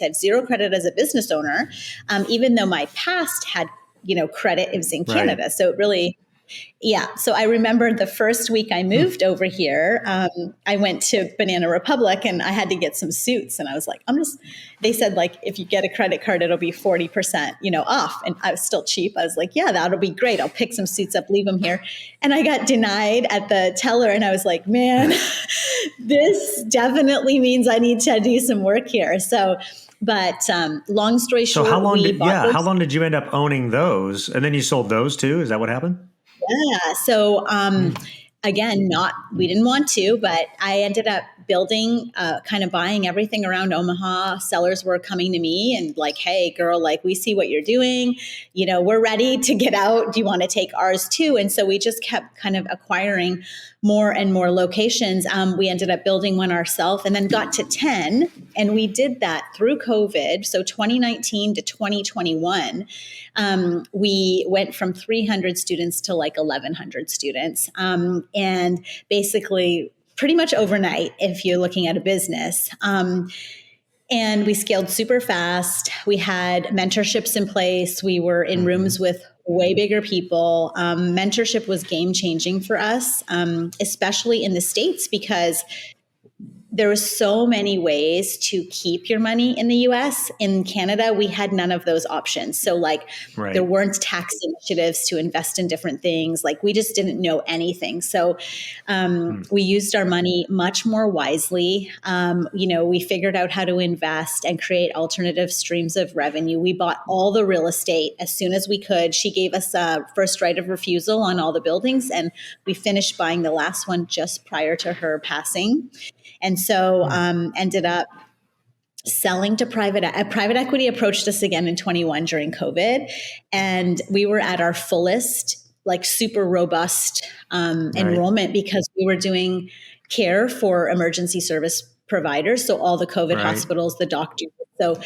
I had zero credit as a business owner, even though my past had, credit. It was in Canada. Right. So it really, yeah. So I remember the first week I moved over here, I went to Banana Republic and I had to get some suits. And I was like, they said like, if you get a credit card, it'll be 40%, off. And I was still cheap. I was like, yeah, that'll be great. I'll pick some suits up, leave them here. And I got denied at the teller. And I was like, man, this definitely means I need to do some work here. So, but long story short, so how long did you end up owning those? And then you sold those too? Is that what happened? Yeah. So, again, we didn't want to, but I ended up building, kind of buying everything around Omaha. Sellers were coming to me and like, hey girl, like we see what you're doing. We're ready to get out. Do you want to take ours too? And so we just kept kind of acquiring more and more locations. We ended up building one ourselves and then got to 10. And we did that through COVID. So 2019 to 2021, we went from 300 students to like 1,100 students. And basically pretty much overnight if you're looking at a business. And we scaled super fast. We had mentorships in place. We were in rooms with way bigger people. Mentorship was game changing for us, especially in the States, because there were so many ways to keep your money in the US. In Canada, we had none of those options. So there weren't tax initiatives to invest in different things. Like we just didn't know anything. So we used our money much more wisely. We figured out how to invest and create alternative streams of revenue. We bought all the real estate as soon as we could. She gave us a first right of refusal on all the buildings, and we finished buying the last one just prior to her passing. And so ended up selling to private equity. Approached us again in 21 during COVID. And we were at our fullest, like super robust enrollment because we were doing care for emergency service providers. So all the COVID hospitals, the doctors. So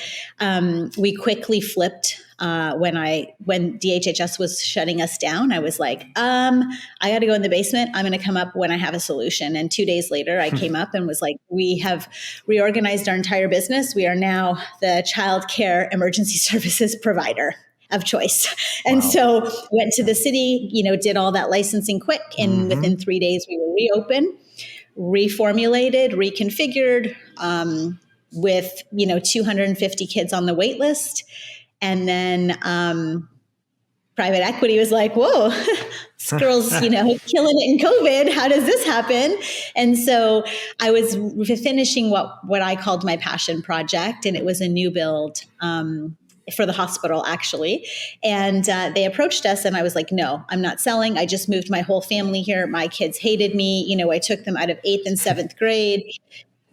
we quickly flipped when DHHS was shutting us down. I was like, I got to go in the basement. I'm going to come up when I have a solution. And 2 days later, I came up and was like, we have reorganized our entire business. We are now the child care emergency services provider of choice. And so went to the city, did all that licensing quick. And within 3 days, we were reopened, reformulated, reconfigured, with 250 kids on the wait list. And then private equity was like, whoa, this girl's killing it in COVID. How does this happen? And so I was finishing what I called my passion project, and it was a new build for the hospital, actually. And they approached us, and I was like, no, I'm not selling. I just moved my whole family here. My kids hated me. I took them out of 8th and 7th grade.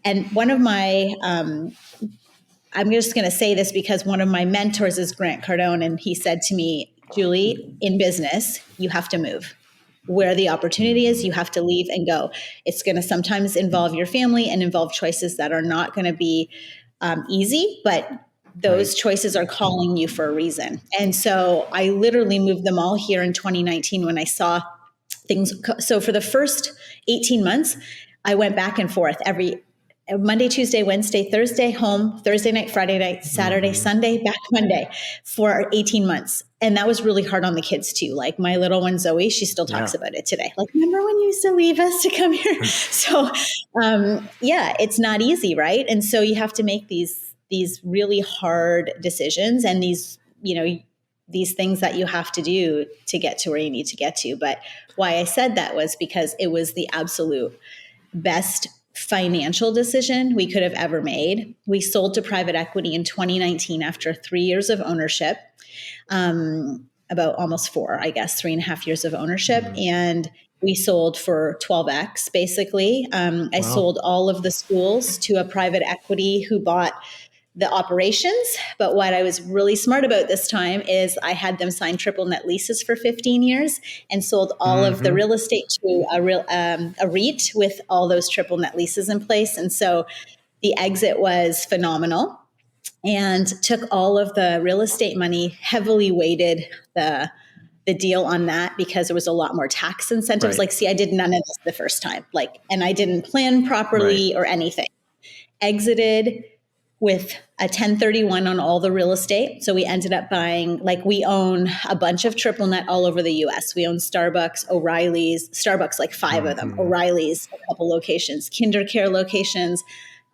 And one of my, I'm just going to say this because one of my mentors is Grant Cardone. And he said to me, Julie, in business, you have to move. Where the opportunity is, you have to leave and go. It's going to sometimes involve your family and involve choices that are not going to be easy, but those choices are calling you for a reason. And so I literally moved them all here in 2019 when I saw things. So for the first 18 months, I went back and forth every Monday, Tuesday, Wednesday, Thursday, home, Thursday night, Friday night, Saturday, Sunday, back Monday for 18 months. And that was really hard on the kids too. Like my little one, Zoe, she still talks about it today. Like, remember when you used to leave us to come here? So, it's not easy. Right. And so you have to make these really hard decisions and these things that you have to do to get to where you need to get to. But why I said that was because it was the absolute best financial decision we could have ever made. We sold to private equity in 2019 after 3 years of ownership, about almost 4, I guess, 3.5 years of ownership. And we sold for 12x, basically. I sold all of the schools to a private equity who bought the operations. But what I was really smart about this time is I had them sign triple net leases for 15 years and sold all of the real estate to a REIT with all those triple net leases in place. And so the exit was phenomenal and took all of the real estate money, heavily weighted the deal on that because there was a lot more tax incentives. Like, see, I did none of this the first time, and I didn't plan properly or anything. Exited with a 1031 on all the real estate. So we ended up buying, like, we own a bunch of triple net all over the US. We own Starbucks, O'Reilly's, Starbucks, like 5 of them, O'Reilly's, a couple locations, KinderCare locations,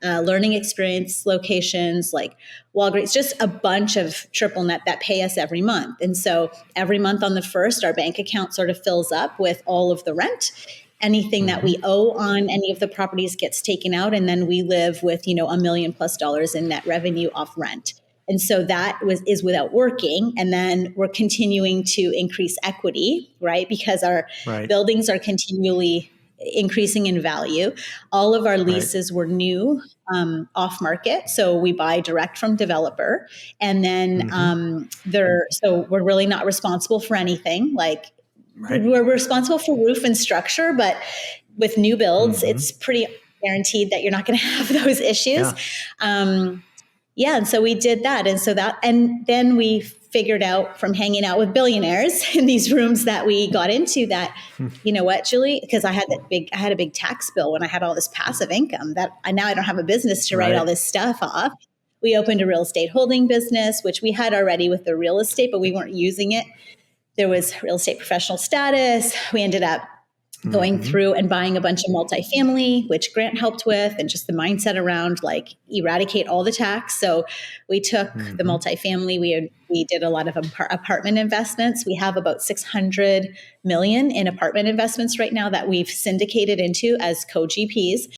learning experience locations, like Walgreens, just a bunch of triple net that pay us every month. And so every month on the first, our bank account sort of fills up with all of the rent. Anything that we owe on any of the properties gets taken out. And then we live with, $1 million+ in net revenue off rent. And so that is without working. And then we're continuing to increase equity, right? Because our buildings are continually increasing in value. All of our leases were new, off market. So we buy direct from developer. And then so we're really not responsible for anything. Like, we're responsible for roof and structure, but with new builds, it's pretty guaranteed that you're not going to have those issues. And so we did that. And then we figured out from hanging out with billionaires in these rooms that we got into that, you know what, Julie, because I had a big tax bill when I had all this passive income that now I don't have a business to write all this stuff off. We opened a real estate holding business, which we had already with the real estate, but we weren't using it. There was real estate professional status. We ended up going through and buying a bunch of multifamily, which Grant helped with, and just the mindset around like eradicate all the tax. So we took the multifamily. We did a lot of apartment investments. We have about $600 million in apartment investments right now that we've syndicated into as co-GPs.